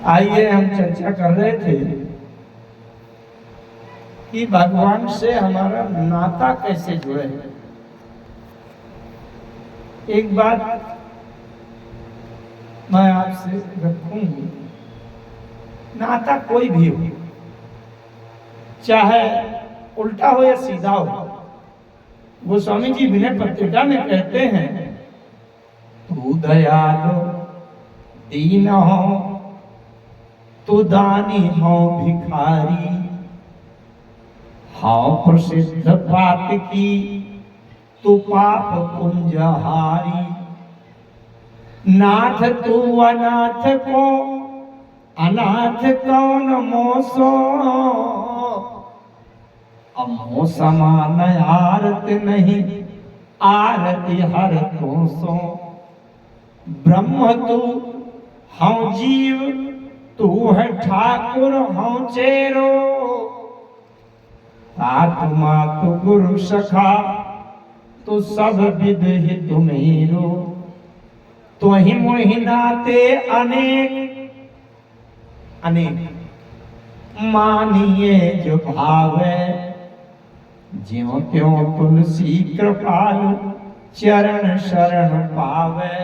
आइए हम चर्चा कर रहे थे कि भगवान से हमारा नाता कैसे जुड़े। एक बात मैं आपसे रखूंगी, नाता कोई भी हो, चाहे उल्टा हो या सीधा हो। गोस्वामी जी विनय पत्रिका में कहते हैं, तू दयालु दीन हो, तू दानी हो भिखारी, हाँ प्रसिद्ध पाप की तू पाप पुंजहारी। नाथ तू अनाथ को अनाथ कौन मोसो, अमो समान आरत नहीं आरती हर तो सो। ब्रह्म तू हूँ जीव, तू है ठाकुर हूँ चेरो, आत्मा तू गुरु सखा तू सब विद ही तुम्हेरो। तो ही मोहि नाते अनेक अनेक, मानिए जो भावे, ज्यों त्यों तुलसी कृपालु चरण शरण पावे।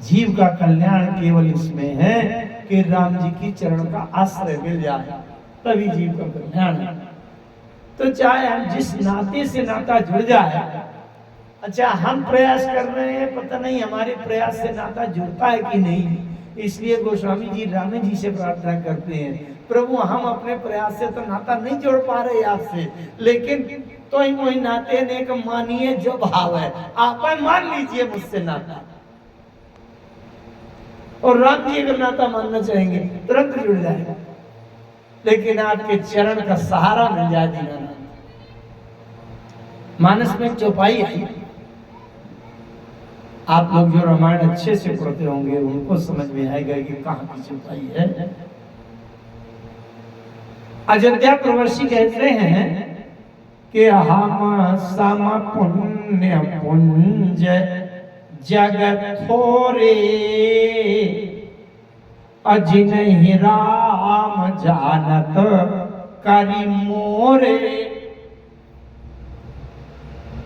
जीव का कल्याण केवल इसमें है कि राम जी की चरण का आश्रय मिल जाए, तभी जीव का कल्याण है। तो चाहे हम जिस नाते से नाता जुड़ जाए, अच्छा हम प्रयास कर रहे हैं, पता नहीं हमारे प्रयास से नाता जुड़ता है कि नहीं। इसलिए गोस्वामी जी राम जी से प्रार्थना करते हैं, प्रभु हम अपने प्रयास से तो नाता नहीं जोड़ पा रहे आपसे, लेकिन तो ही वही नाते ने एक मानिए जो भाव है, आप मान लीजिए मुझसे नाता। और राम जी अगर नाता मानना चाहेंगे तुरंत जुड़ जाएगा, लेकिन आपके चरण का सहारा मिल जाए दीनानाथ। मानस में चौपाई आई, आप लोग जो रामायण अच्छे से पढ़ते होंगे उनको समझ में आएगा कि कहाँ की चौपाई है। अयोध्या प्रवासी कहते हैं कि हम सम पुण्य पुंज जगत थोरे, अजिनहि राम जानत करि मोरे।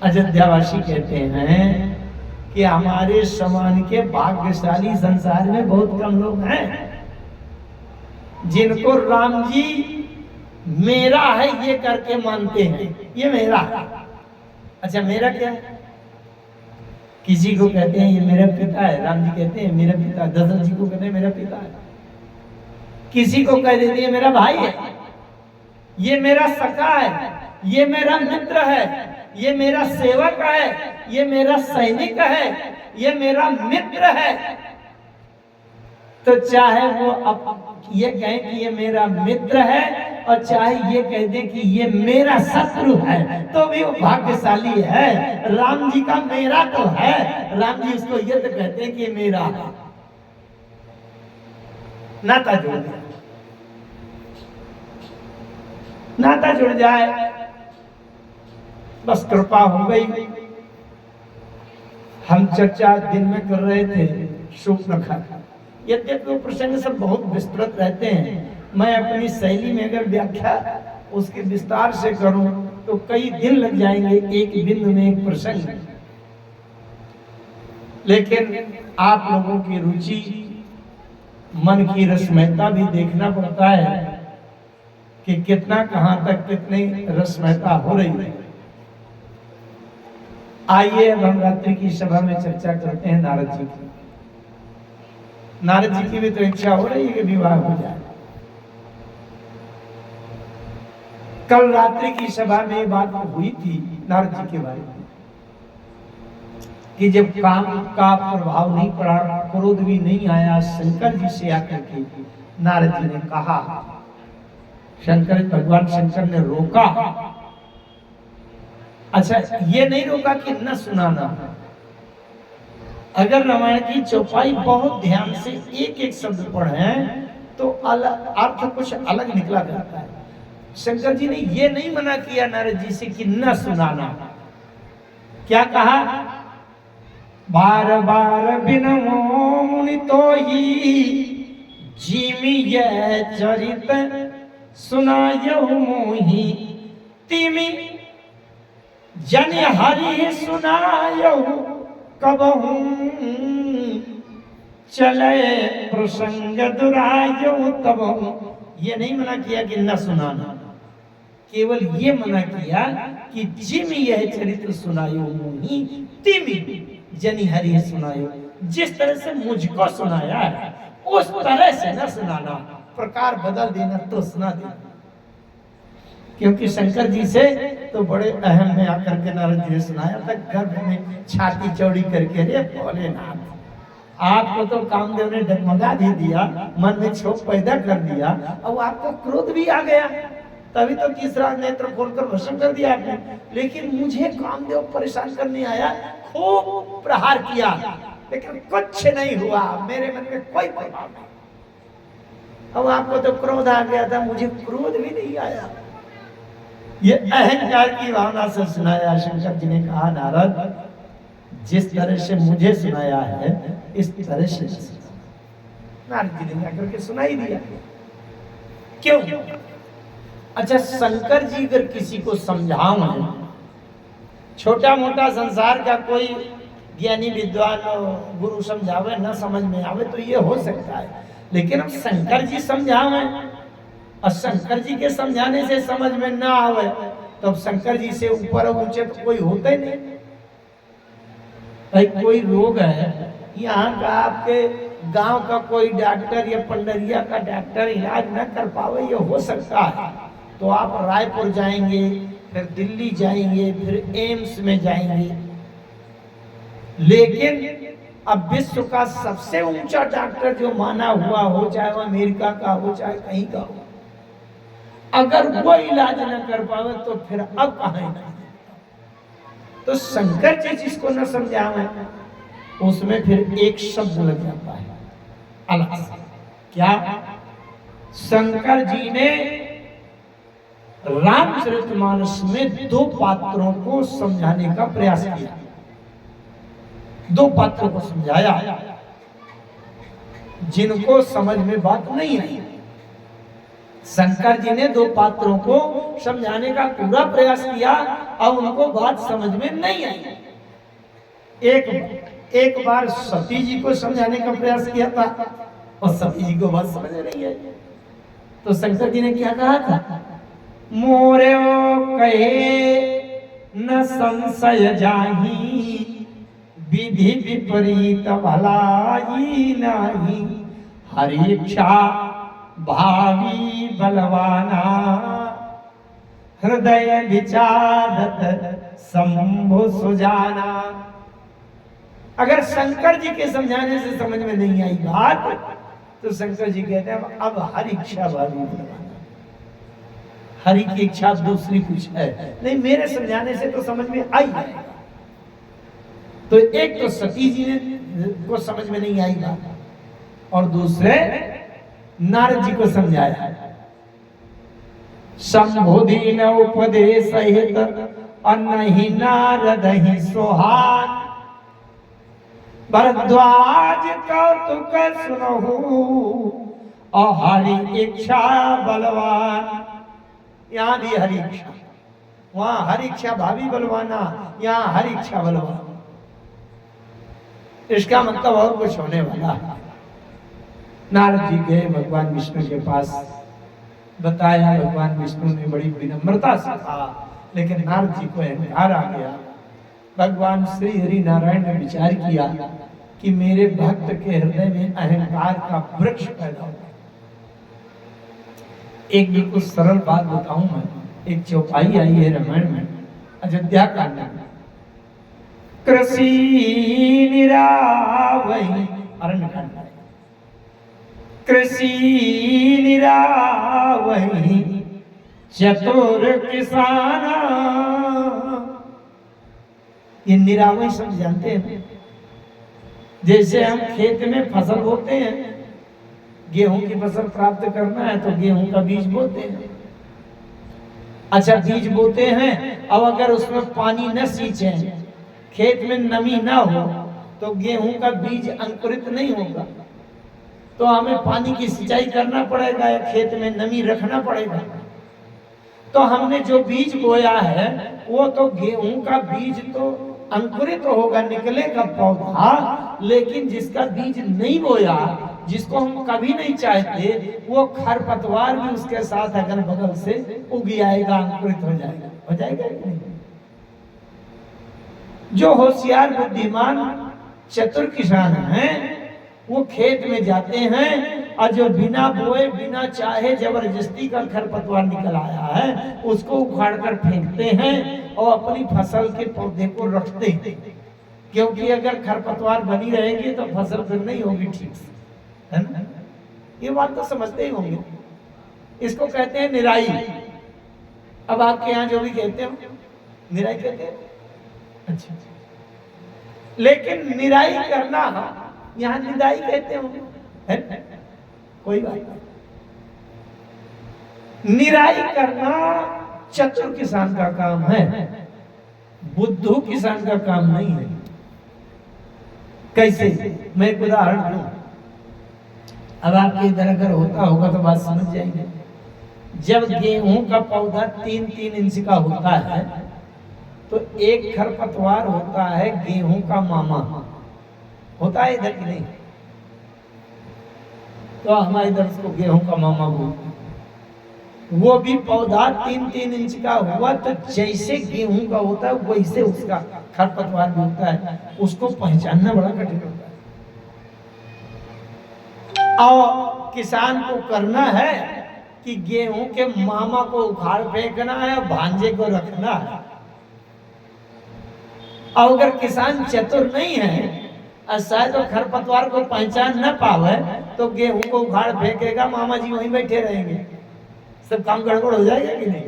अयोध्यावासी कहते हैं कि हमारे समान के भाग्यशाली संसार में बहुत कम लोग हैं जिनको राम जी मेरा है ये करके मानते हैं, ये मेरा। अच्छा मेरा क्या है? किसी को कहते हैं ये मेरा पिता है, राम जी कहते हैं मेरा पिता। दशरथ जी को कहते हैं मेरा पिता है। किसी को कह देते हैं मेरा भाई है, ये मेरा सखा है, ये मेरा मित्र है, ये मेरा सेवक है, ये मेरा सैनिक है, ये मेरा मित्र है। तो चाहे वो अब ये कहें कि ये मेरा मित्र है और चाहे ये कह दें कि ये मेरा शत्रु है, तो भी वो भाग्यशाली है। राम जी का मेरा तो है, राम जी उसको ये तो कहते हैं कि मेरा है। नाता जुड़ जाए, नाता जुड़ जाए, बस कृपा हो गई। हम चर्चा दिन में कर रहे थे शूर्पणखा का। यद्यपि वो प्रसंग सब बहुत विस्तृत रहते हैं, मैं अपनी शैली में अगर व्याख्या उसके विस्तार से करूं तो कई दिन लग जाएंगे एक बिंदु में एक प्रसंग। लेकिन आप लोगों की रुचि, मन की रसमयता भी देखना पड़ता है कि कितना कहां तक कितनी रसमयता हो रही है। आइए अब हम रात्रि की सभा में चर्चा करते हैं नारद जी की। नारद जी की भी तो इच्छा हो रही है कि विवाह हो जाए। कल रात्रि की सभा में बात हुई थी नारद जी के बारे में कि जब काम का प्रभाव नहीं पड़ा, क्रोध भी नहीं आया, शंकर जी से आकर के नारद जी ने कहा, शंकर भगवान शंकर ने रोका। अच्छा ये नहीं रोका कि न सुनाना, अगर रामायण की चौपाई बहुत ध्यान से एक एक शब्द पढ़े तो अर्थ कुछ अलग निकला जाता है। शंकर जी ने ये नहीं मना किया नारद जी से कि न सुनाना, क्या कहा, बार बार बिनमो मुनि तो ही जिमि यह चरित सुनायहु मोहि तिमि जन हरि सुनायहु कबहू चले प्रसंग दुरायहु तबहू। ये नहीं मना किया कि न सुनाना, केवल ये मना किया कि जिमि यह चरित्र सुनायो मोहि तिमि जनि हरि सुनायो। जिस तरह से मुझको सुनाया है उस तरह से न सुनाना, प्रकार बदल देना तो सुना देना। क्योंकि शंकर जी से तो बड़े अहम में आकर के नारद जी ने सुनाया था, गर्भ में छाती चौड़ी करके, रे भोलेनाथ आपको तो कामदेव ने डगमगा भी दिया, मन में क्षोभ पैदा कर दिया, अब आपको क्रोध भी आ गया, तभी तो तीसरा नेत्र खोलकर भस्म कर दिया आपने। लेकिन मुझे कामदेव परेशान करने आया, खूब प्रहार किया, लेकिन कुछ नहीं हुआ, मेरे मन में कोई प्रभाव नहीं। अब आपको तो क्रोध आ गया था, मुझे क्रोध भी नहीं आया। ये अहंकार की भावना से सुनाया। शंकर जी ने कहा, नारद जिस तरह से मुझे सुनाया है इस तरह से नारद जी ने आकर के सुनाई दिया। क्यों? अच्छा, शंकर जी अगर किसी को समझाओ, छोटा मोटा संसार का कोई ज्ञानी विद्वान गुरु समझावे न समझ में आवे तो ये हो सकता है, लेकिन अब शंकर जी समझावे और शंकर जी के समझाने से समझ में ना आवे तो अब शंकर जी से ऊपर ऊंचे तो कोई होता ही नहीं। भाई कोई रोग है, यहाँ का आपके गांव का कोई डॉक्टर या पंडरिया का डॉक्टर इलाज न कर पावे, ये हो सकता है, तो आप रायपुर जाएंगे, फिर दिल्ली जाएंगे, फिर एम्स में जाएंगे। लेकिन अब विश्व का सबसे ऊंचा डॉक्टर जो माना हुआ हो, चाहे वो अमेरिका का हो चाहे कहीं का हो, अगर वो इलाज न कर पावे तो फिर अब कहां ना। तो शंकर जी जिसको न समझावे उसमें फिर एक शब्द लग जाता है अलग से। क्या? शंकर जी ने रामचरितमानस में दो पात्रों को समझाने का प्रयास किया, दो पात्रों को समझाया जिनको समझ में बात नहीं आई। शंकर जी ने दो पात्रों को समझाने का पूरा प्रयास किया और उनको बात समझ में नहीं आई। एक बार सती जी को समझाने का प्रयास किया था और सती जी को बात समझ में नहीं आई, तो शंकर जी ने क्या कहा था? मोरे कहे न संशय जाही, विधि विपरीत भलाई नाही, हरि इच्छा भावी बलवाना, हृदय विचारत शंभु सुजाना। अगर शंकर जी के समझाने से समझ में नहीं आई बात तो शंकर जी कहते हैं अब हरि इच्छा भावी बलवाना, हरि की इच्छा दूसरी कुछ है नहीं, मेरे समझाने से तो समझ में आई है। तो एक तो सती जी ने को समझ में नहीं आई बात और दूसरे नारद जी को समझाया। संबोधि न उपदेश हित अनहि नारद ही सोहान, भरद्वाज कौतुक सुनहु और हरि इच्छा बलवान। यहाँ भी हरि इच्छा, वहां हरि इच्छा भावी बलवाना, यहाँ हरि इच्छा बलवान। इसका मतलब और कुछ होने वाला है। नारद जी गए भगवान विष्णु के पास, बताया, भगवान विष्णु ने बड़ी विनम्रता से कहा, लेकिन नारद जी को अहंकार आ गया। भगवान श्री हरि नारायण ने विचार किया कि मेरे भक्त के हृदय में अहंकार का वृक्ष पैदा हो। एक बिल्कुल सरल बात बताऊं मैं, एक चौपाई आई है रामायण में, अयोध्या कांड में। कृषि निरावहि, अरण्यकांड में, कृषि निरावहि चतुर किसाना। ये निरावहि सब जानते हैं, जैसे हम खेत में फसल बोते हैं, गेहूं की फसल प्राप्त करना है तो गेहूं का बीज बोते हैं। अच्छा, बीज बोते हैं, अब अगर उसमें पानी न सींचे, खेत में नमी ना हो तो गेहूं का बीज अंकुरित नहीं होगा। तो हमें पानी की सिंचाई करना पड़ेगा या खेत में नमी रखना पड़ेगा। तो हमने जो बीज बोया है वो तो गेहूं का बीज तो अंकुरित तो होगा, निकलेगा पौधा, लेकिन जिसका बीज नहीं बोया, जिसको हम कभी नहीं चाहते, वो खरपतवार भी उसके साथ अगल बगल से उग आएगा, अंकुरित हो जाएगा। हो जाएगा कि नहीं? जो होशियार बुद्धिमान चतुर किसान हैं वो खेत में जाते हैं और जो बिना बोए बिना चाहे जबरदस्ती का खरपतवार निकल आया है उसको उखाड़ कर फेंकते हैं और अपनी फसल के पौधे को रखते हैं, क्योंकि अगर खरपतवार बनी रहेगी तो फसल फिर नहीं होगी ठीक से, है ना? ये बात तो समझते ही होंगे। इसको कहते हैं निराई। अब आपके यहाँ जो भी कहते हो निराई कहते हैं। अच्छा, लेकिन निराई करना यहाँ निदाई कहते हो, है? कोई बात नहीं। निराई करना चतुर किसान का काम है, बुद्धू किसान का काम नहीं है। कैसे? मैं एक उदाहरण दूं। अब आपके इधर अगर होता होगा तो बात समझ जाएंगे। जब गेहूं का पौधा 3-3 इंच का होता है तो एक खरपतवार होता है गेहूं का मामा, होता है इधर की नहीं? तो हमारे इधर उसको गेहूं का मामा बोलते हैं। वो भी पौधा 3-3 इंच का हुआ तो जैसे गेहूं का होता है वैसे उसका खरपतवार भी होता है, उसको पहचानना बड़ा कठिन होता है। और किसान को करना है कि गेहूं के मामा को उखाड़ फेंकना है, भांजे को रखना है। और अगर किसान चतुर नहीं है, शायद तो खरपतवार को पहचान न पावे, तो गेहूं को उखाड़ फेंकेगा, मामा जी वहीं बैठे रहेंगे, सब काम गड़बड़ हो जाएगा कि नहीं?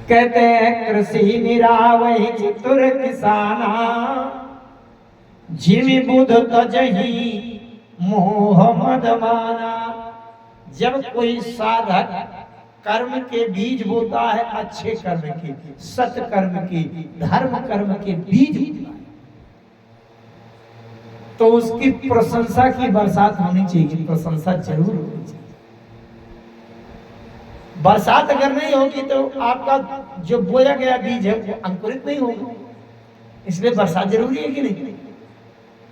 कहते हैं कृषि निरावहि चतुर किसाना, जिमि बुध तजहि मोह मद माना। जब कोई साधक कर्म के बीज बोता है, अच्छे कर्म के, सत्य कर्म के, धर्म कर्म के बीज बोता है, तो उसकी प्रशंसा की बरसात होनी चाहिए, प्रशंसा जरूर होनी चाहिए। बरसात अगर नहीं होगी तो आपका जो बोया गया बीज है वो अंकुरित नहीं होगा, इसलिए बरसात जरूरी है कि नहीं?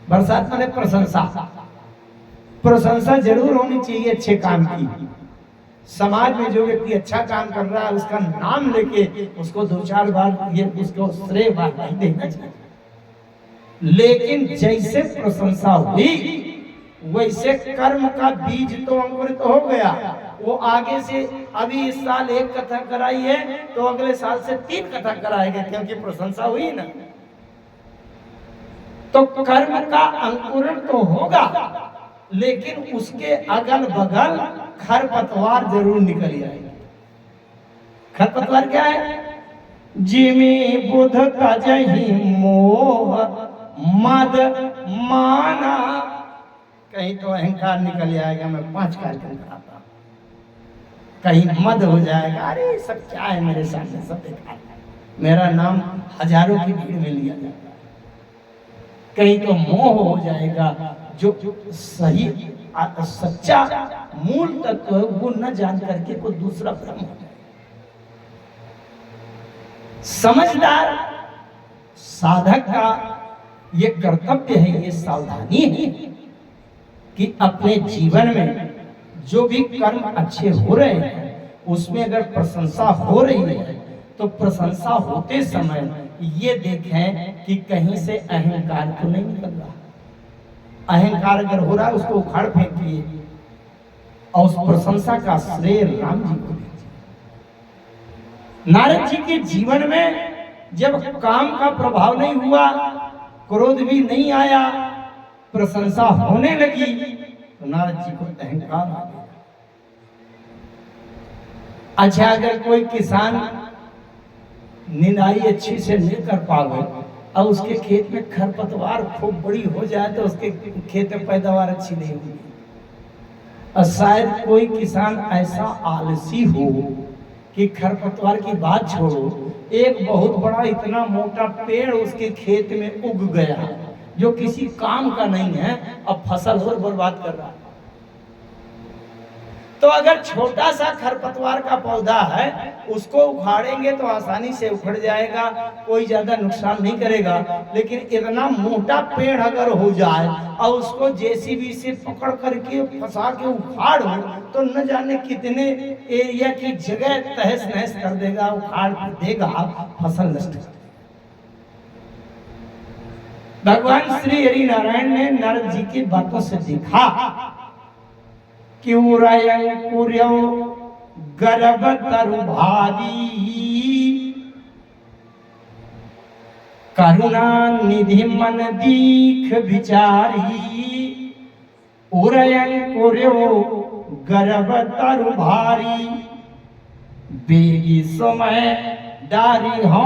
बरसात माने प्रशंसा, प्रशंसा जरूर होनी चाहिए अच्छे काम की। समाज में जो व्यक्ति अच्छा काम कर रहा है उसका नाम लेके उसको 2-4 बार ये उसको श्रेय बार नहीं देना चाहिए, लेकिन जैसे प्रशंसा हुई वैसे कर्म का बीज तो अंकुरित हो गया। वो आगे से अभी इस साल 1 कथा कराई है तो अगले साल से 3 कथा कराएगा, क्योंकि प्रशंसा हुई ना। तो कर्म का अंकुरण तो होगा, लेकिन उसके अगल बगल खरपतवार जरूर निकल आएगी। खरपतवार क्या है? जिमि बुध तजहि मोह मद माना। कहीं तो अहंकार निकल आएगा, मैं 5 कार्यक्रम कराता हूं, कहीं मद हो जाएगा, अरे सब क्या है मेरे सामने, सब देखा, मेरा नाम हजारों की भीड़ में लिया जाएगा। कहीं तो मोह हो जाएगा, जो सही सच्चा मूल तत्व है वो न जान करके कोई दूसरा भ्रम हो जाए। समझदार साधक का ये कर्तव्य है, ये सावधानी है कि अपने जीवन में जो भी कर्म अच्छे हो रहे हैं उसमें अगर प्रशंसा हो रही है तो प्रशंसा होते समय ये देखें कि कहीं से अहंकार तो नहीं निकल रहा। अहंकार अगर हो रहा है उसको उखाड़ फेंकिए और उस प्रशंसा का श्रेय राम जी को दीजिए। नारद जी के जीवन में जब काम का प्रभाव नहीं हुआ, क्रोध भी नहीं आया, प्रशंसा होने लगी, तो नारद जी को अहंकार आ गया। अच्छा, अगर कोई किसान निराई अच्छी से नहीं कर पावे और उसके खेत में खरपतवार खूब बड़ी हो जाए तो उसके खेत में पैदावार अच्छी नहीं होगी। और शायद कोई किसान ऐसा आलसी हो कि खरपतवार की बात छोड़ो, एक बहुत बड़ा इतना मोटा पेड़ उसके खेत में उग गया जो किसी काम का नहीं है, अब फसल और बर्बाद कर रहा है। तो अगर छोटा सा खरपतवार का पौधा है, उसको उखाड़ेंगे तो आसानी से उखड़ जाएगा, कोई ज्यादा नुकसान नहीं करेगा। लेकिन इतना मोटा पेड़ अगर हो जाए और उसको जेसीबी से पकड़ करके फंसा के उखाड़ो तो न जाने कितने एरिया की जगह तहस नहस कर देगा, उखाड़ देगा, फसल नष्ट कर देगा। भगवान श्री हरि नारायण ने नारद जी की बातों से देखा कि गर्भ तरु भारी करुणा निधि मन दीख विचारी। उरयं कुर्यो गर्भ तरु भारी बेगी समय डारी हो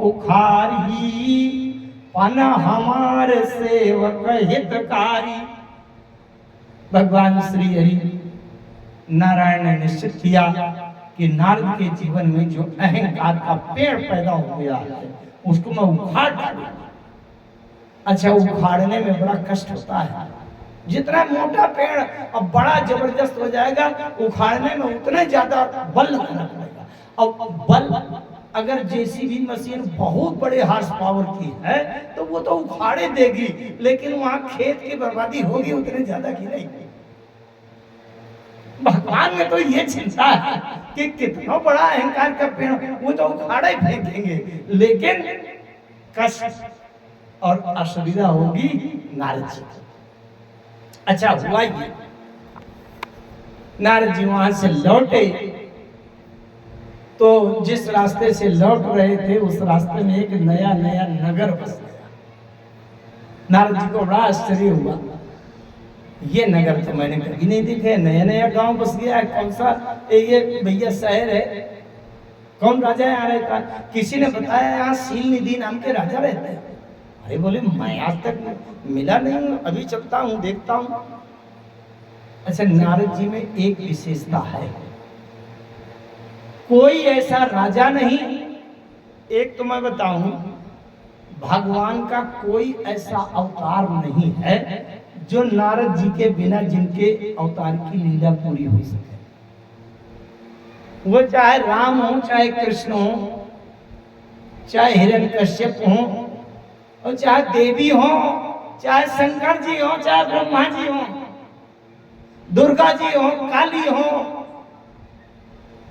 उखारी। पन हमार सेवक हितकारी। भगवान श्री हरि नारायण ने निश्चित किया कि नारद के जीवन में जो अहंकार का पेड़ पैदा हो गया है उसको मैं उखाड़ डालूंगा। अच्छा, उखाड़ने में बड़ा कष्ट होता है। जितना मोटा पेड़ अब बड़ा जबरदस्त हो जाएगा, उखाड़ने में उतना ज्यादा बल लगाना पड़ेगा। और बल अगर जेसीबी मशीन बहुत बड़े हार्स पावर की है तो वो तो उखाड़े देगी, लेकिन वहां खेत की बर्बादी होगी उतने ज्यादा की नहीं। भगवान में तो ये चिंता है कि कितना बड़ा अहंकार का पेड़ वो तो उखाड़े फेंकेंगे, लेकिन कष्ट और असुविधा होगी नारद जी। अच्छा हुआ ये, नारद जी वहां से लौटे तो जिस रास्ते से लौट रहे थे उस रास्ते में एक नया नया नगर बस गया। नारद जी को बड़ा आश्चर्य हुआ, ये नगर तो मैंने कभी नहीं देखे, नया नया गांव बस गया है। कौन सा ये भैया शहर है? कौन राजा यहाँ रहता? किसी ने बताया यहाँ सील निधि नाम के राजा रहते हैं। अरे बोले मैं आज तक मिला नहीं हूँ, अभी चलता हूँ देखता हूँ। अच्छा, नारद जी में एक विशेषता है, कोई ऐसा राजा नहीं, एक तो मैं बताऊं, भगवान का कोई ऐसा अवतार नहीं है जो नारद जी के बिना जिनके अवतार की लीला पूरी हो सके। वो चाहे राम हो, चाहे कृष्ण हो, चाहे हिरण्यकश्यप हो, और चाहे देवी हो, चाहे शंकर जी हो, चाहे ब्रह्मा जी हो, दुर्गा जी हो, काली हो,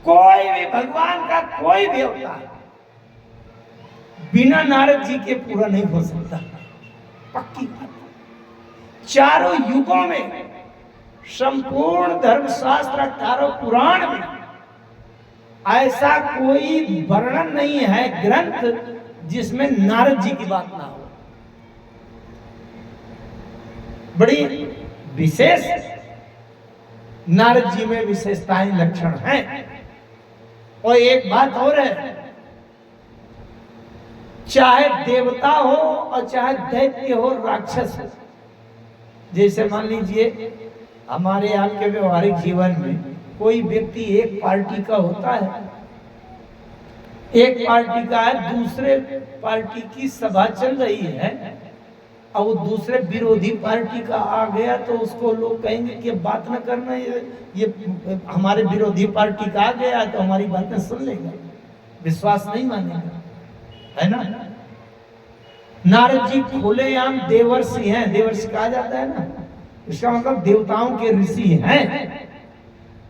कोई भी भगवान का कोई भी अवतार बिना नारद जी के पूरा नहीं हो सकता। पक्की बात। चारों युगों में, संपूर्ण धर्मशास्त्र, 18 पुराण में ऐसा कोई वर्णन नहीं है ग्रंथ जिसमें नारद जी की बात ना हो। बड़ी विशेष नारद जी में विशेषताएं, लक्षण हैं। और एक बात और है, चाहे देवता हो और चाहे दैत्य हो, राक्षस हो, जैसे मान लीजिए हमारे आपके व्यवहारिक जीवन में कोई व्यक्ति एक पार्टी का होता है, एक पार्टी का है, दूसरे पार्टी की सभा चल रही है और वो दूसरे विरोधी पार्टी का आ गया तो उसको लोग कहेंगे कि बात न करना, ये हमारे विरोधी पार्टी का आ गया तो हमारी बातें सुन लेगा, विश्वास नहीं मानेगा, है ना। नारद जी खुलेआम देवर्षि हैं, देवर्षि कहा जाता है ना, इसका मतलब देवताओं के ऋषि हैं।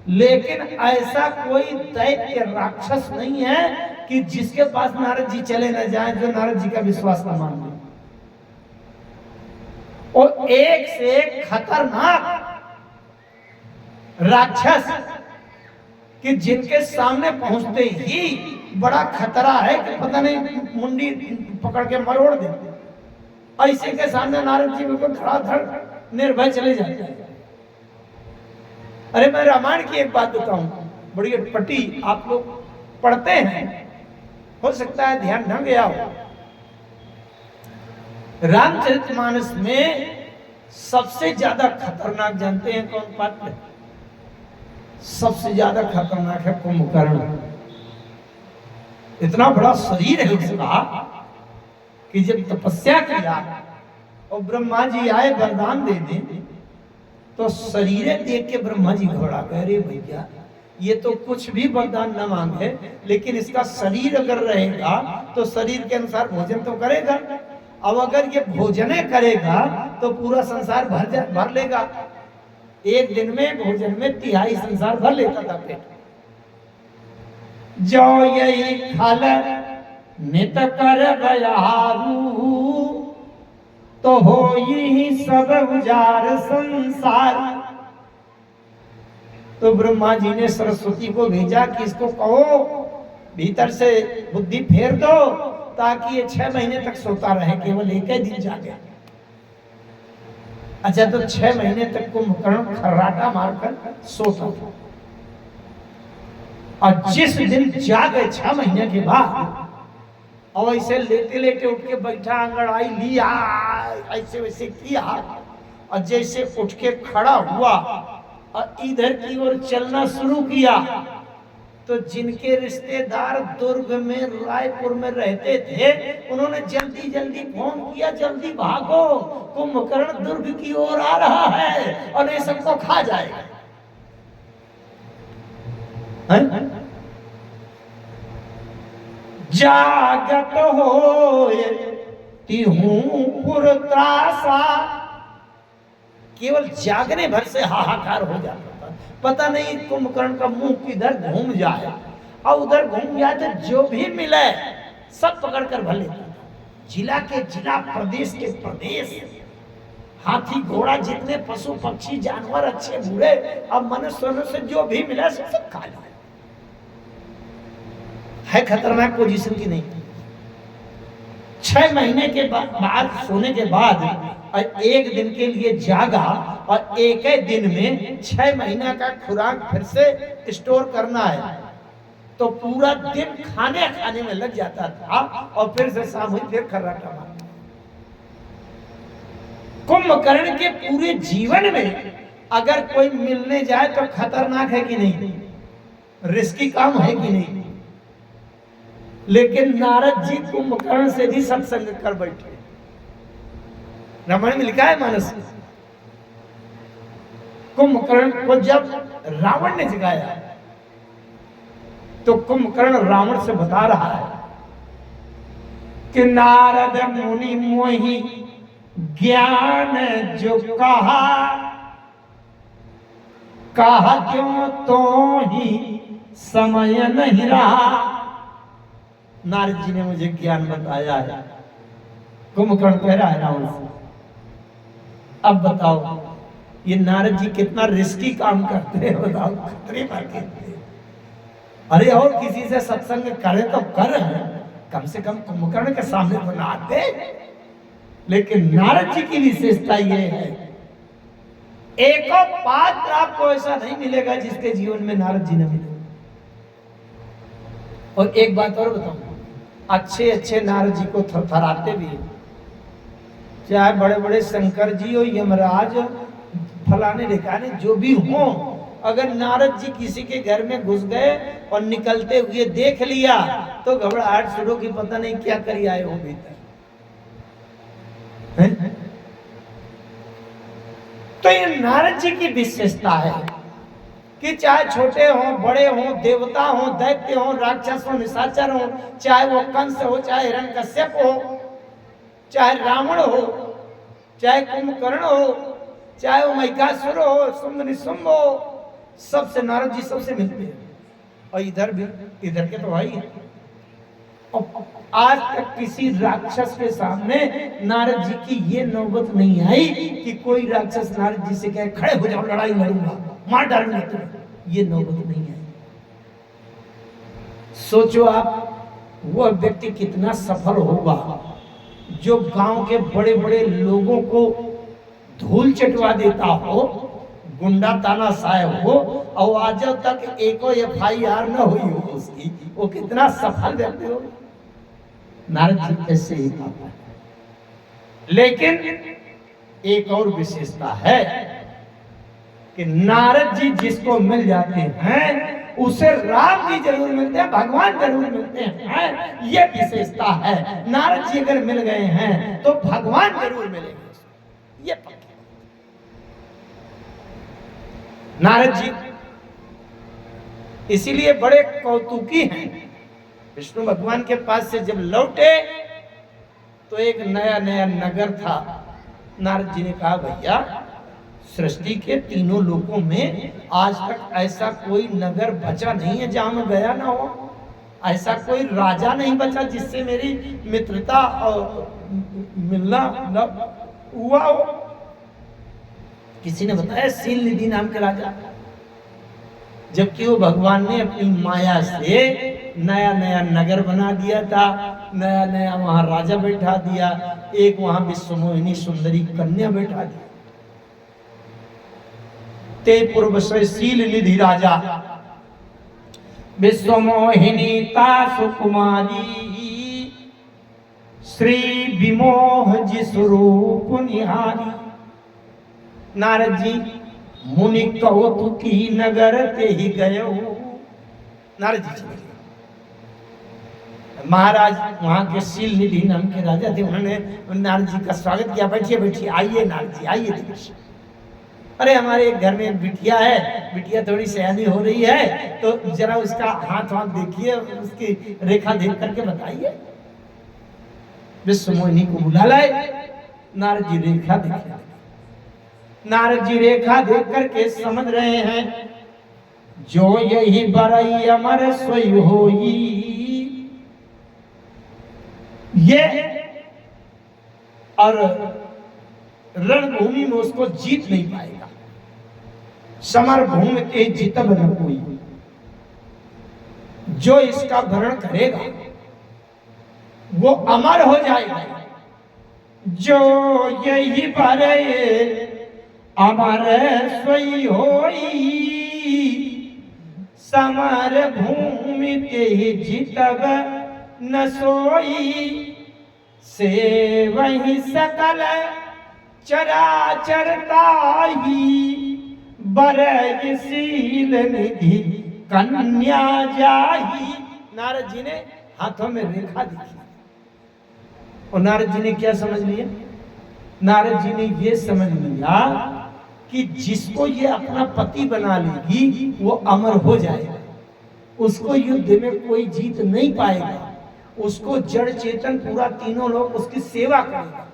लेकिन ऐसा कोई दैत्य राक्षस नहीं है कि जिसके पास नारद जी चले न जाएं, जो नारद जी का विश्वास न मान ले। और एक से एक खतरनाक राक्षस कि जिनके सामने पहुंचते ही बड़ा खतरा है कि पता नहीं मुंडी पकड़ के मरोड़ दे, ऐसे के सामने नारद जी बिल्कुल धड़ाधड़ निर्भय चले जाते हैं। अरे मैं रामायण की एक बात बताऊं, बड़ी अटपटी, आप लोग पढ़ते हैं, हो सकता है ध्यान न गया हो। रामचरितमानस में सबसे ज्यादा खतरनाक जानते हैं कौन पात्र? सबसे ज्यादा खतरनाक है कुंभकर्ण। इतना बड़ा शरीर है उसका कि जब तपस्या किया और ब्रह्मा जी आए वरदान दे दें, तो शरीर देख के ब्रह्मा जी घबरा गए, अरे भैया ये तो कुछ भी वरदान न मांगे, लेकिन इसका शरीर अगर रहेगा तो शरीर के अनुसार भोजन तो करेगा। अब अगर ये भोजन करेगा तो पूरा संसार भर लेगा। एक दिन में भोजन में तिहाई संसार भर लेता था पेट। जो यही खल नित कर बयारू, तो हो ही सब उजार संसार। तो ब्रह्मा जी ने सरस्वती को भेजा कि इसको कहो भीतर से बुद्धि फेर दो, ताकि ये 6 महीने तक सोता रहे, केवल एक ही दिन जागे। अच्छा, तो 6 महीने तक कुंभकर्ण खर्राटा मारकर सोता था, और जिस दिन जागे 6 महीने के बाद, और ऐसे लेटे लेटे उठ के बैठा, अंगड़ाई लिया, ऐसे वैसे किया, और जैसे उठ के खड़ा हुआ और इधर की ओर चलना शुरू किया, तो जिनके रिश्तेदार दुर्ग में, रायपुर में रहते थे, उन्होंने जल्दी जल्दी फोन किया, जल्दी भागो, कुंभकर्ण दुर्ग की ओर आ रहा है और ये सबको खा जाएगा। जागत होए तिहूं पुर त्रासा, केवल जागने भर से हाहाकार हो जाता था। पता नहीं कुंभकर्ण का मुंह किधर घूम जाए, और उधर घूम जाए तो जो भी मिले सब पकड़ कर भर लेता था। जिला के जिला, प्रदेश के प्रदेश, हाथी घोड़ा, जितने पशु पक्षी जानवर, अच्छे बुरे, अब मनुष्य से जो भी मिला सब खा लिया। है खतरनाक पोजीशन की नहीं। 6 महीने के बाद सोने के बाद एक दिन के लिए जागा, और एक ही दिन में 6 महीना का खुराक फिर से स्टोर करना है, तो पूरा दिन खाने में लग जाता था, और फिर से शाम हुई फिर खर्राटा मारना। कुंभकर्ण के पूरे जीवन में अगर कोई मिलने जाए तो खतरनाक है कि नहीं, रिस्की काम है कि नहीं, लेकिन नारद जी कुंभकर्ण से भी सत्संग कर बैठे। रामायण में लिखा है मानस, कुंभकर्ण को जब रावण ने जगाया, तो कुंभकर्ण रावण से बता रहा है कि नारद मुनि मोहि ज्ञान जो कहा, कहा क्यों तो ही समय नहीं रहा। नारद जी ने मुझे ज्ञान बताया है। कुंभकर्ण कह रहा है रावण से, अब बताओ ये नारद जी कितना रिस्की काम करते हैं, बताओ, खतरे पर कहते हैं। अरे और किसी से सत्संग करे तो कर, कम से कम कुंभकर्ण के सामने तो ना आते। लेकिन नारद जी की विशेषता ये है, एक पात्र आपको ऐसा नहीं मिलेगा जिसके जीवन में नारद जी ने मिले। और एक बात और बताऊं, अच्छे अच्छे नारद जी को थरथराते भी है, चाहे बड़े बड़े शंकर जी हो, यमराज, फलाने ढिकाने जो भी हो, अगर नारद जी किसी के घर में घुस गए और निकलते हुए देख लिया तो घबराहट शुरू की, पता नहीं क्या करी आए हो भीतर। तो ये नारद जी की विशेषता है कि चाहे छोटे हो, बड़े हो, देवता हो, दैत्य हो, राक्षस हो, निशाचर हो, चाहे वो कंस हो, चाहे हिरण्यकश्यप हो, चाहे रावण हो, चाहे कुंभकर्ण हो, चाहे वो महिषासुर हो, शुंभ निशुंभ हो, सबसे नारद जी सबसे मिलते हैं। और इधर भी, इधर के तो भाई है। और आज तक किसी राक्षस के सामने नारद जी की ये नौबत नहीं आई कि कोई राक्षस नारद जी से कहे खड़े हो जाओ, लड़ाई लड़ूंगा, मार डालूंगा तुम्हें, ये नौबत नहीं आई। सोचो आप, वह व्यक्ति कितना सफल होगा जो गांव के बड़े बड़े लोगों को धूल चटवा देता हो, गुंडा तानाशाह हो, और आज तक एको FIR न हुई हो उसकी, वो कितना सफल व्यक्ति हो। नारद जी ऐसे ही पाता है। लेकिन एक और विशेषता है कि नारद जी जिसको मिल जाते हैं उसे राम जी जरूर मिलते हैं, भगवान जरूर मिलते हैं। ये विशेषता है, नारद जी अगर मिल गए हैं तो भगवान जरूर मिलेंगे। ये पक्की। नारद जी इसीलिए बड़े कौतुकी हैं। विष्णु भगवान के पास से जब लौटे तो एक नया नया नगर था। नारद जी ने कहा भैया सृष्टि के तीनों लोकों में आज तक ऐसा कोई नगर बचा नहीं है जहां मैं गया ना हो। ऐसा कोई राजा नहीं बचा जिससे मेरी मित्रता और मिलना हुआ हो। किसी ने बताया सील निधि नाम के राजा, जबकि वो भगवान ने अपनी माया से नया नया नगर बना दिया था, नया नया वहां राजा बैठा दिया, एक वहां विश्वमोहिनी सुंदरी कन्या बैठा दी। ते पूर्व से सील निधि राजा विश्वमोहिनी ता सुकुमारी श्री विमोह जी स्वरूप निहारी। नारद जी मुनि कौतुकी नगर ते ही गए हो। नारद जी चले गए। महाराज वहां के सील निधि नाम के राजा थे, उन्होंने नारद जी का स्वागत किया। बैठिए बैठिए, आइए नारद जी आइए देखिए। अरे हमारे एक घर में एक बिटिया है, बिटिया थोड़ी सयानी हो रही है, तो जरा उसका हाथ वाथ देखिए, उसकी रेखा देख करके बताइए। विश्वमोहिनी को बुला लाए। नारद जी रेखा देखे। नारद जी रेखा देख करके समझ रहे हैं जो यही बरई अमर सोई होई। ये और रणभूमि में उसको जीत नहीं पाएगा। समर भूमि के जीतब न कोई, जो इसका भरण करेगा वो अमर हो जाएगा। जो यही भरे अमर सोई होई, समर भूमि ते जीतब न सोई। से वही सकल चराचर ताही, बरय सील निधि कन्या जाही। नारद जी ने हाथों में रेखा दिखी और नारद जी ने क्या समझ लिया? नारद जी ने ये समझ लिया कि जिसको ये अपना पति बना लेगी वो अमर हो जाएगा, उसको युद्ध में कोई जीत नहीं पाएगा, उसको जड़ चेतन पूरा तीनों लोग उसकी सेवा करेगा,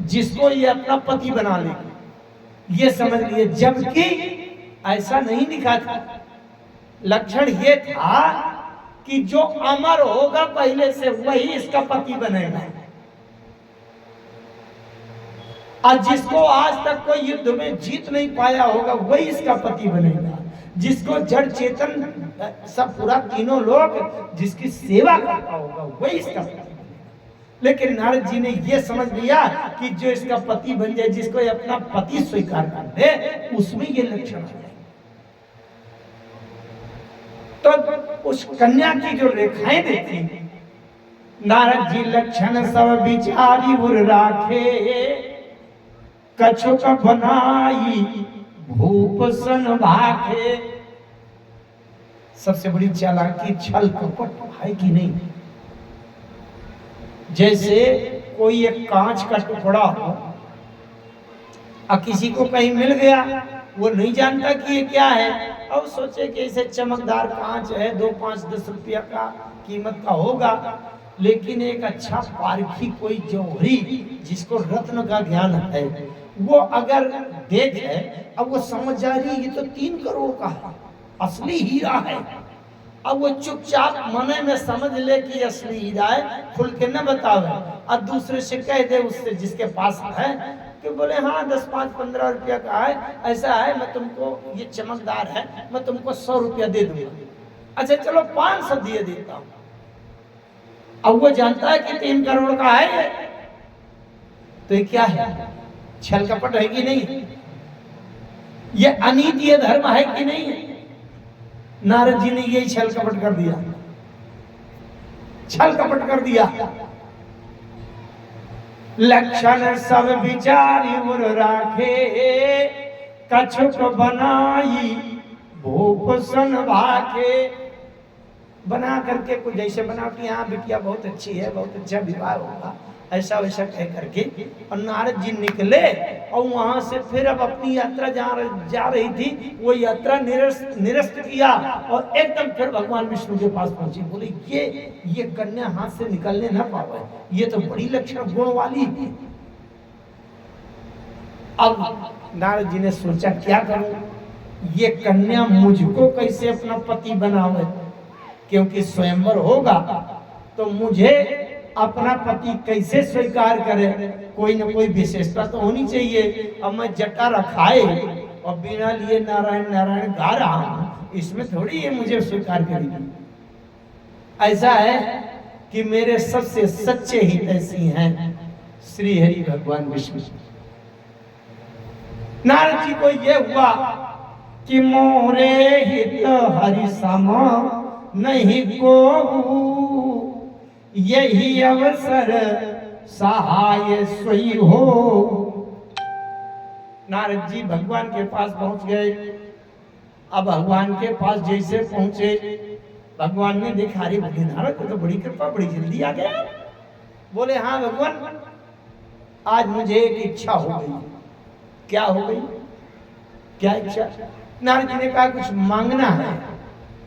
जिसको ये अपना पति बना लेगी। ये समझ लिए। जबकि ऐसा नहीं लिखा था। लक्षण ये था कि जो अमर होगा पहले से वही इसका पति बनेगा, और जिसको आज तक कोई युद्ध में जीत नहीं पाया होगा वही इसका पति बनेगा, जिसको जड़ चेतन सब पूरा तीनों लोग जिसकी सेवा करता होगा वही इसका पति बनेगा। लेकिन नारद जी ने यह समझ लिया कि जो इसका पति बन जाए, जिसको ये अपना पति स्वीकार कर दे, उसमें ये लक्षण आ जाए। तो उस कन्या की जो रेखाएं देखी, नारद जी लक्षण सब विचारी उर राखे, कछुक बनाई भूप सन भाखे। सबसे बड़ी चालाकी छल कपट है कि नहीं? जैसे कोई एक कांच का टुकड़ा हो और किसी को कहीं मिल गया, वो नहीं जानता कि ये क्या है, अब सोचे कि इसे चमकदार कांच है, 2, 5, 10 रुपया का कीमत का होगा। लेकिन एक अच्छा पारखी कोई जौहरी जिसको रत्न का ज्ञान है, वो अगर देखे, अब वो समझ जा रही है ये तो 3 करोड़ का है, असली हीरा है। अब वो चुपचाप मने में समझ ले कि असली हीरा है, खुल के न बतावे, और दूसरे से कह दे उससे जिसके पास है कि बोले हाँ 10, 5, 15 रुपया का है, ऐसा है, मैं तुमको ये चमकदार है, मैं तुमको 100 रुपया दे दूंगा। अच्छा चलो 500 दिए देता हूँ। अब वो जानता है कि 3 करोड़ का है ये, तो ये क्या है? छल कपट है कि नहीं? ये अनीति ये धर्म है कि नहीं है? नारद जी ने यही छल कपट कर दिया, छल कपट कर दिया। लक्षण सब विचारी उर राखे, कछुक बनाई भूप सन भाखे। बना करके कुछ जैसे बना कि हाँ बिटिया बहुत अच्छी है, बहुत अच्छा विवाह होगा, ऐसा वैसा कह करके और नारद जी निकले और वहां से फिर अब अपनी यात्रा जा रही थी, वो यात्रा निरस्त किया और एकदम फिर भगवान विष्णु के पास पहुंचे। बोले ये कन्या हाथ से निकलने ना पावे, ये तो बड़ी लक्षण गुण वाली है। अब नारद जी ने सोचा क्या करूं, ये कन्या मुझको कैसे अपना पति बनावे, क्योंकि स्वयंवर होगा तो मुझे अपना पति कैसे स्वीकार करे, कोई ना कोई विशेषता तो होनी चाहिए। अब मैं जटा रखाए और बिना लिए नारायण नारायण गा रहा हूं, इसमें थोड़ी ये मुझे स्वीकार करेगी। ऐसा है कि मेरे सबसे सच्चे हितैषी हैं श्री हरि भगवान विष्णु। नारद जी को ये हुआ कि मोरे हित हरि सम नहीं को, यही अवसर सहाय सोई हो। नारद जी भगवान के पास पहुंच गए। अब भगवान के पास जैसे पहुंचे, भगवान ने देखा, अरे बोले नारद तो बड़ी कृपा, बड़ी जल्दी आ गया। बोले हाँ भगवान, आज मुझे एक इच्छा हो गई। क्या हो गई, क्या इच्छा? नारद जी ने कहा कुछ मांगना है।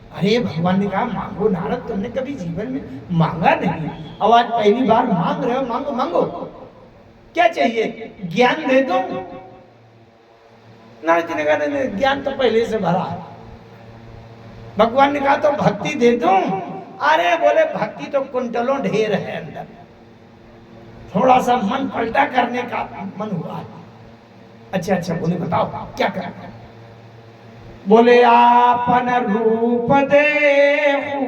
अरे भगवान ने कहा मांगो नारद, तुमने कभी जीवन में मांगा नहीं, अब आज पहली बार मांग रहे हो, मांगो मांगो। क्या चाहिए, ज्ञान दे दो? नारद जी ने कहा नहीं, ज्ञान तो पहले से भरा है। भगवान ने कहा तो भक्ति दे दूं? अरे बोले भक्ति तो कुंटलों ढेर है अंदर, थोड़ा सा मन पलटा करने का मन हुआ। अच्छा बोले बताओ क्या करना है? बोले आपन रूप देखो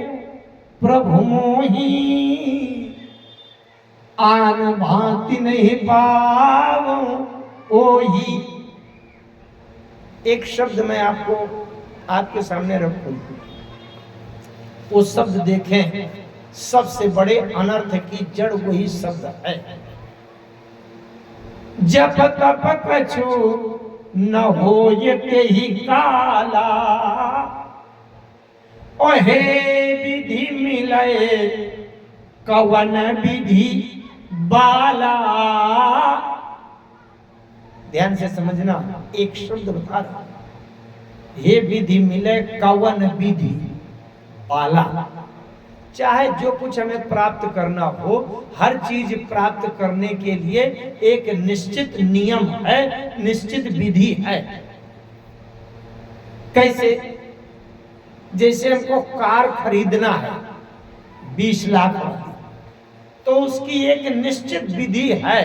प्रभु मोही, आन भांति नहीं पावो ओही। एक शब्द मैं आपके सामने रखूं, वो शब्द देखें, सबसे बड़े अनर्थ की जड़ वही शब्द है। जप तप कछु न हो ये ही काला, ओहे विधि मिले कवन विधि बाला। ध्यान से समझना, एक शब्द बता रहा, हे विधि मिले कवन विधि बाला। चाहे जो कुछ हमें प्राप्त करना हो, हर चीज प्राप्त करने के लिए एक निश्चित नियम है, निश्चित विधि है। कैसे? जैसे हमको कार खरीदना है 20 लाख वाली, तो उसकी एक निश्चित विधि है।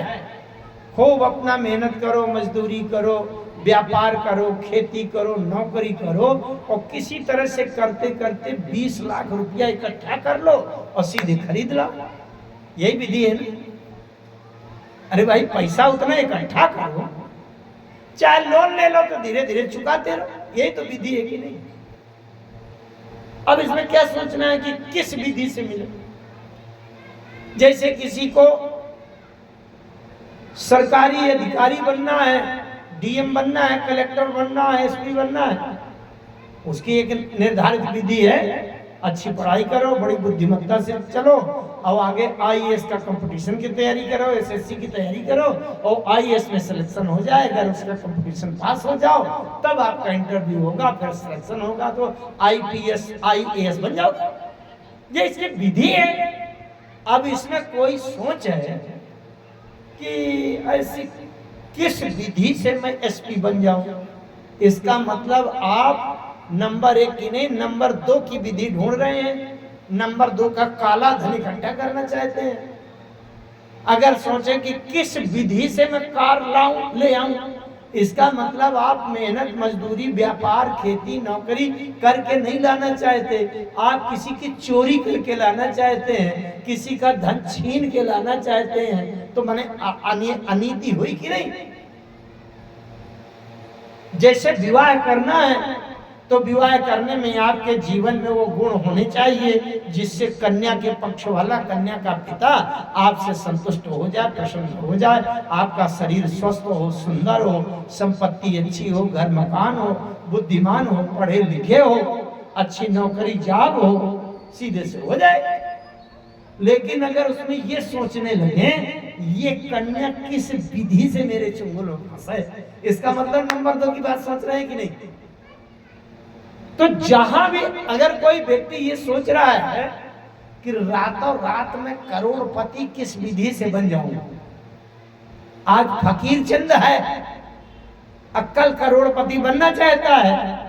खूब अपना मेहनत करो, मजदूरी करो, व्यापार करो, खेती करो, नौकरी करो और किसी तरह से करते करते 20 लाख रुपया इकट्ठा कर लो और सीधे खरीद लो। यही विधि है ना? अरे भाई पैसा उतना इकट्ठा करो, चाहे लोन ले लो तो धीरे धीरे चुकाते रहो, यही तो विधि है कि नहीं? अब इसमें क्या सोचना है कि किस विधि से मिले। जैसे किसी को सरकारी अधिकारी बनना है, डीएम बनना है, कलेक्टर बनना है, एसपी बनना है, उसकी एक निर्धारित विधि है। अच्छी पढ़ाई करो, बड़ी बुद्धिमत्ता से चलो और आगे आईएएस का कंपटीशन की तैयारी करो, एसएससी की तैयारी करो और आईएएस में सिलेक्शन हो जाए। अगर उसका कंपटीशन पास हो जाओ तब आपका इंटरव्यू होगा, फिर सिलेक्शन होगा तो आईपीएस आईएएस बन जाओगे। ये इसकी विधि है। अब इसमें कोई सोच है कि ऐसी किस विधि से मैं एसपी बन जाऊं? इसका मतलब आप नंबर 1 की नहीं, नंबर 2 की विधि ढूंढ रहे हैं। नंबर 2 का काला धन इकट्ठा करना चाहते हैं। अगर सोचें कि किस विधि से मैं कार ले आऊं, इसका मतलब आप मेहनत मजदूरी व्यापार खेती नौकरी करके नहीं लाना चाहते, आप किसी की चोरी करके लाना चाहते हैं, किसी का धन छीन के लाना चाहते हैं। तो माने अनीति हुई कि नहीं? जैसे विवाह करना है तो विवाह करने में आपके जीवन में वो गुण होने चाहिए जिससे कन्या के पक्ष वाला, कन्या का पिता आपसे संतुष्ट हो जाए, प्रसन्न हो जाए, आपका शरीर स्वस्थ हो, सुंदर हो, संपत्ति अच्छी हो, घर मकान हो, बुद्धिमान हो, पढ़े लिखे हो, अच्छी नौकरी जॉब हो, सीधे से हो जाए। लेकिन अगर उसमें ये सोचने लगे ये कन्या किस विधि से मेरे चुंगल में फंसे। इसका मतलब नंबर 2 की बात सोच रहे हैं कि नहीं? तो जहां भी अगर कोई व्यक्ति ये सोच रहा है कि रातों रात में करोड़पति किस विधि से बन जाऊं, आज फकीर चंद है, अक्कल करोड़पति बनना चाहता है,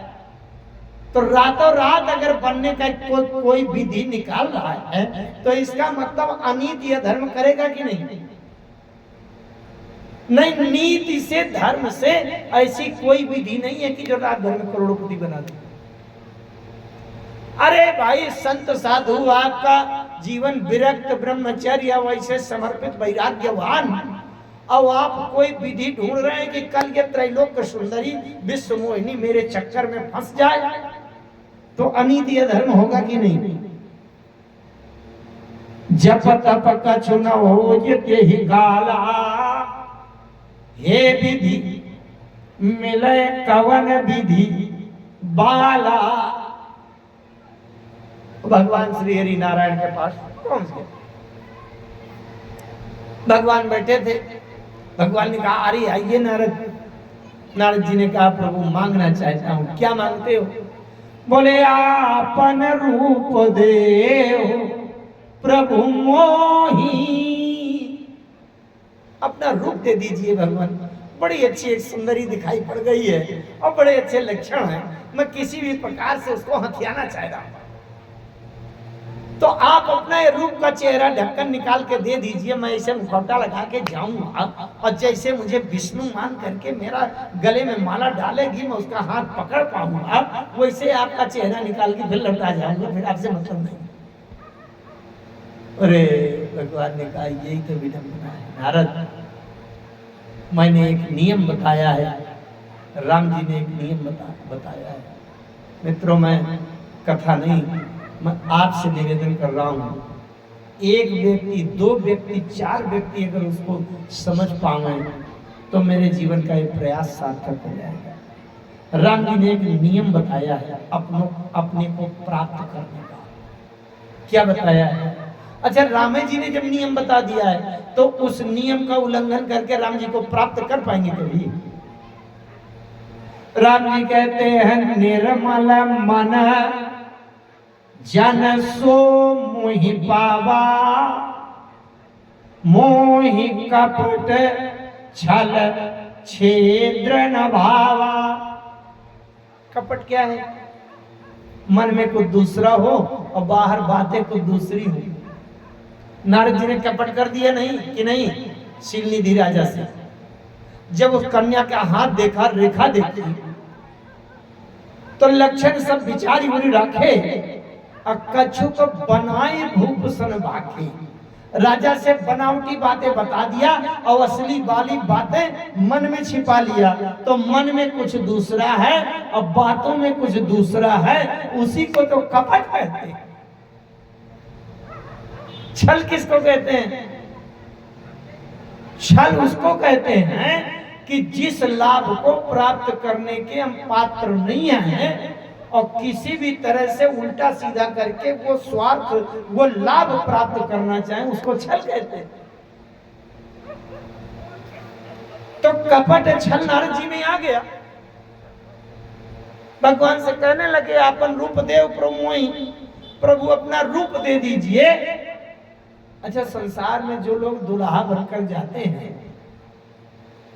तो रातों रात अगर बनने का कोई विधि निकाल रहा है तो इसका मतलब अनीति या धर्म करेगा कि नहीं? नहीं, नीति से धर्म से ऐसी कोई विधि नहीं है कि जो रात भर में करोड़पति बना दे। अरे भाई, संत साधु आपका जीवन विरक्त ब्रह्मचर्य वैसे समर्पित वैराग्यवान, अब आप कोई विधि ढूंढ रहे हैं कि कल ये त्रैलोक्य सुंदरी विश्व मोहिनी मेरे चक्कर में फंस जाए, तो अनीति धर्म होगा कि नहीं? जप तप कछु न हो यहि काला, हे विधि मिले कवन विधि बाला। भगवान श्री हरि नारायण के पास पहुंच गए। भगवान बैठे थे। भगवान ने कहा, अरे आइए नारद। नारद जी ने कहा, प्रभु मांगना चाहता हूं। क्या मांगते हो? बोले, आपन रूप देव प्रभु मोही। अपना रूप दे दीजिए भगवान। बड़ी अच्छी एक सुंदरी दिखाई पड़ गई है और बड़े अच्छे लक्षण हैं, मैं किसी भी प्रकार से उसको हथियाना चाह रहा हूं, तो आप अपना रूप का चेहरा ढक्कन निकाल के दे दीजिए। मैं ऐसे मुखौटा लगा के जाऊंगा और जैसे मुझे विष्णु मान करके मेरा गले में माला डालेगी, मैं उसका हाथ पकड़ पाऊंगा, वैसे आपका चेहरा निकाल के फिर लौटा जाऊंगा, फिर आपसे मतलब नहीं। अरे भगवान ने कहा, यही तो विडंबना है नारद। मैंने एक नियम बताया है, राम जी ने एक नियम बताया है। मित्रों, मैं कथा नहीं, मैं आपसे निवेदन कर रहा हूं, एक व्यक्ति, 2 व्यक्ति, 4 व्यक्ति अगर उसको समझ पाए तो मेरे जीवन का एक प्रयास सार्थक हो जाएगा। राम जी ने एक नियम बताया है अपने को प्राप्त करने का। क्या बताया है? अच्छा, राम जी ने जब नियम बता दिया है तो उस नियम का उल्लंघन करके राम जी को प्राप्त कर पाएंगे कभी? राम जी कहते हैं, निर्मल मन जन सो मोहि पावा, मोहि कपट छल छेद्र न भावा। कपट क्या है? मन में कुछ दूसरा हो और बाहर बातें कुछ दूसरी हो। नारद जी ने कपट कर दिया नहीं कि नहीं? शीलनिधि राजा से जब उस कन्या का हाथ देखा, रेखा देखी, तो लक्षण सब विचारी उरी रखे, कछु को बनाए भूप सन बाकी। राजा से बनावटी बातें बता दिया और असली वाली बातें मन में छिपा लिया, तो मन में कुछ दूसरा है और बातों में कुछ दूसरा है, उसी को तो कपट कहते हैं। छल किसको कहते हैं? छल उसको कहते हैं कि जिस लाभ को प्राप्त करने के हम पात्र नहीं हैं और किसी भी तरह से उल्टा सीधा करके वो स्वार्थ, वो लाभ प्राप्त करना चाहें, उसको छल कहते हैं। तो कपट छल नारद जी में आ गया। भगवान से कहने लगे, अपन रूप देव प्रभु, प्रभु अपना रूप दे दीजिए। अच्छा, संसार में जो लोग दुल्हा बनकर जाते हैं,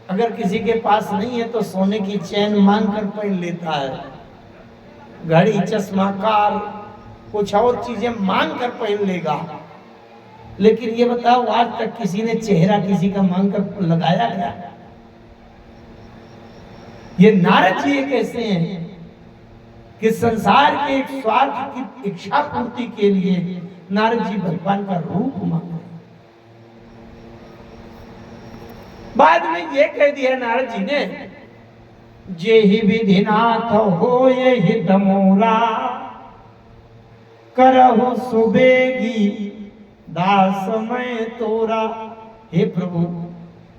अगर किसी के पास नहीं है तो सोने की चैन मांग कर पहन लेता है, घड़ी, चश्मा, कार, कुछ और चीजें मांग कर पहन लेगा। लेकिन ये बताओ, आज तक किसी ने चेहरा किसी का मांग कर लगाया क्या? ये नारद जी कैसे हैं कि संसार के एक स्वार्थ की इच्छा पूर्ति के लिए नारद जी भगवान का रूप मांग रहे। बाद में ये कह दिया नारद जी ने, जे ही विधिनाथ हो ये ही तमोरा, करहु सुबेगी दास मैं तोरा। हे प्रभु,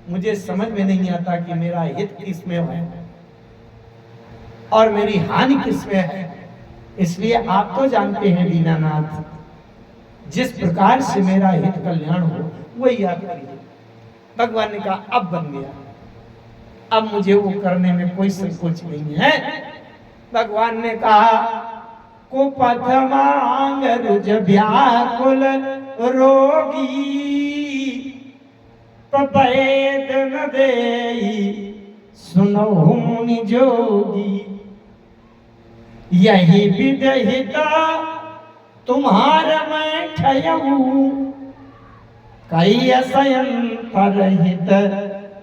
मुझे समझ में नहीं आता कि मेरा हित किसमें है और मेरी हानि किसमें है, इसलिए आप तो जानते हैं दीनानाथ, जिस प्रकार से मेरा हित कल्याण हो वही आप करिए। भगवान ने कहा अब बन गया, अब मुझे वो करने में कोई संकोच नहीं है। भगवान ने कहा कुपथ मांग रुज व्याकुल रोगी, प्रभेद न देई सुनहु मुनि जोगी। यही विदहिता तुम्हार मैं ठयऊ, कई असयन परहित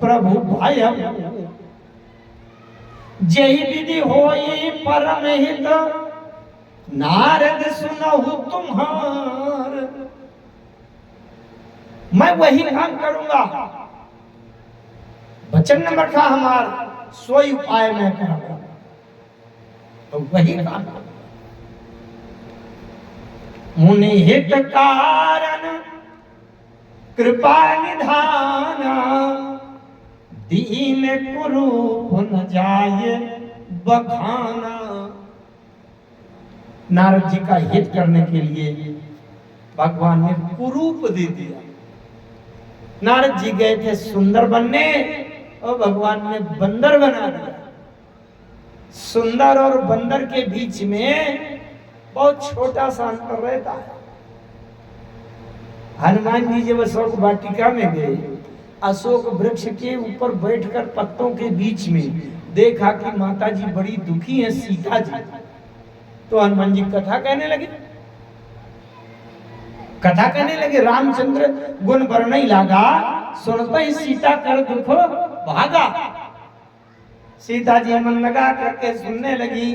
प्रभु भयऊ। जही विधि होई परम हित, नारद सुनहु तुम्हार। मैं वही काम करूंगा, वचन न रखा हमार, सोई उपाय मैं करूंगा, तो वही काम मुनि हित कारण कृपा निधाना, दीन कुरूप न जाए बखाना। नारद जी का हित करने के लिए भगवान ने कुरूप दे दिया। नारद जी गए थे सुंदर बनने और भगवान ने बंदर बना दिया। सुंदर और बंदर के बीच में बहुत छोटा सा अंतर रहता है। हनुमान जी जब अशोक वाटिका में गए, अशोक वृक्ष के ऊपर बैठकर पत्तों के बीच में देखा कि माता जी बड़ी दुखी है, सीता जी। तो हनुमान जी कथा कहने लगे, कथा कहने लगे। रामचंद्र गुण वर्णई लागा, सुनते ही सीता कर दुख भागा। सीता जी मन लगा करके सुनने लगी,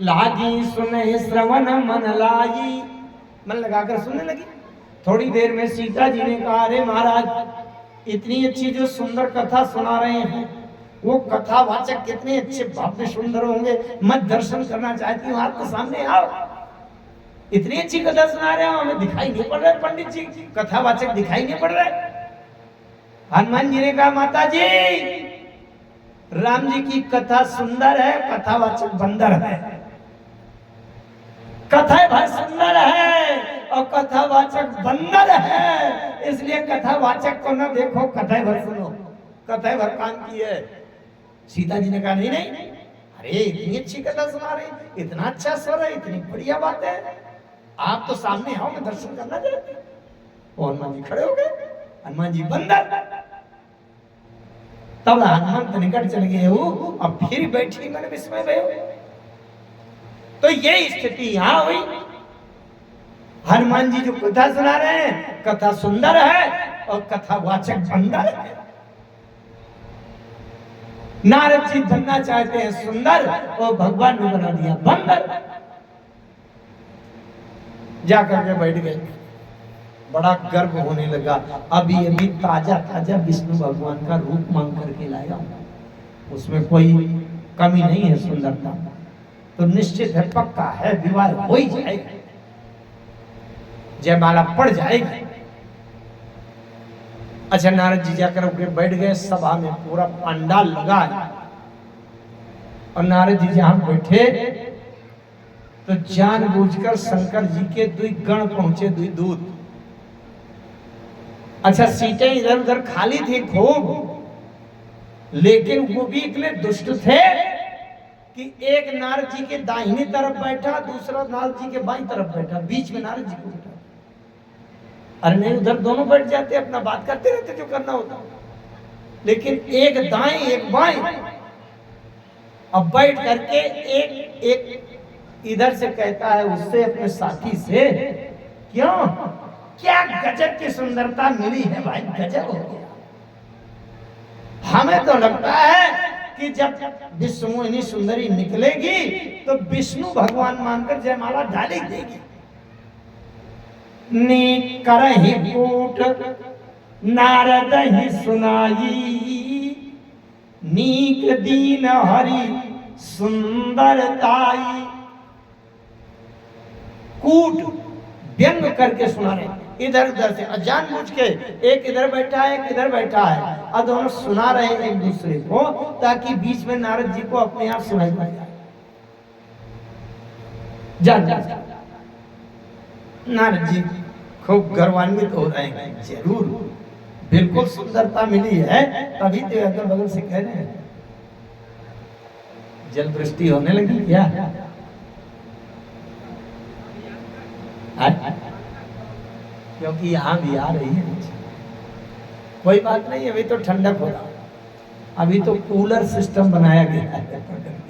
लागी सुने श्रवण मन लाई, मन लगाकर सुनने लगी। थोड़ी देर में सीता जी ने कहा, अरे महाराज, इतनी अच्छी जो सुंदर कथा सुना रहे हैं, वो कथावाचक कितने अच्छे भव्य सुंदर होंगे, मैं दर्शन करना चाहती हूँ, आपके सामने आओ। इतनी अच्छी कथा सुना रहे हो, हमें दिखाई नहीं पड़ रहा है पंडित जी, कथावाचक दिखाई नहीं पड़ रहा है। हनुमान जी ने कहा, माता जी, राम जी की कथा सुंदर है, कथावाचक बंदर है। कथा बहुत सुंदर है और कथावाचक बंदर है, इसलिए कथावाचक को न देखो, कथा भर सुनो, कथा भर काम की है। सीता जी ने कहा, नहीं नहीं, अरे इतनी अच्छी कथा सुना रहे, इतना अच्छा स्वर है, इतनी बढ़िया बात है, आप तो सामने आओ, मैं दर्शन करना चाहती हूं। हनुमान जी खड़े हो गए। हनुमान जी बंदर। तब हनुमान निकट चले गए हो, अब फिर बैठी मैंने विस्मय भय। तो ये स्थिति यहां हुई। हनुमान जी जो कथा सुना रहे हैं, कथा सुंदर है और कथावाचक बंदर है। नारद जी बनना चाहते हैं सुंदर और भगवान ने बना दिया बंदर। जाकर के बैठ गए, बड़ा गर्व होने लगा। अभी अभी ताजा ताजा विष्णु भगवान का रूप मांग करके लाया, उसमें कोई कमी नहीं है सुंदरता, तो निश्चित है, पक्का है, विवाह हो ही जाएगा, जयमाला पड़ जाएगी। अच्छा, नारद जी जाकर के बैठ गए। सभा में पूरा पंडाल लगा है और नारद जी जहां बैठे तो जानबूझकर शंकर जी के दुई गण पहुंचे, दुई दूत। अच्छा, सीटें इधर उधर खाली थी खूब, लेकिन वो भी इतने दुष्ट थे कि एक नारद जी के दाहिनी तरफ बैठा, दूसरा नारद जी के बाईं तरफ बैठा, बीच में नारद जी को बैठा। अरे नहीं, उधर दोनों बैठ जाते, अपना बात करते रहते जो करना होता, लेकिन एक दाएं एक बाएं। अब बैठ करके एक इधर से कहता है उससे, अपने साथी से, क्यों, क्या गजब की सुंदरता मिली है भाई, गजब हो गया। हमें तो लगता है कि जब विश्वमोहिनी सुंदरी निकलेगी तो विष्णु भगवान मानकर जयमाला डाली देगी। नी करहि कूट नारद ही सुनाई, नीक दीन हरि सुंदरताई। कूट व्यंग करके सुना रहे, इधर उधर से जानबूझ के, एक इधर बैठा है एक इधर बैठा है, और दोनों सुना रहे एक दूसरे को, ताकि बीच में नारद जी को अपने आप सुनाई पड़ जाए। जान नारद जी खूब गर्वान्वित हो रहे हैं, जरूर बिल्कुल सुंदरता मिली है, तभी तो अगल बगल से कह रहे हैं जल वृष्टि होने लगी क्या? क्योंकि यहाँ भी आ रही है। कोई बात नहीं, अभी तो ठंडक हो रहा, अभी तो कूलर सिस्टम बनाया गया है।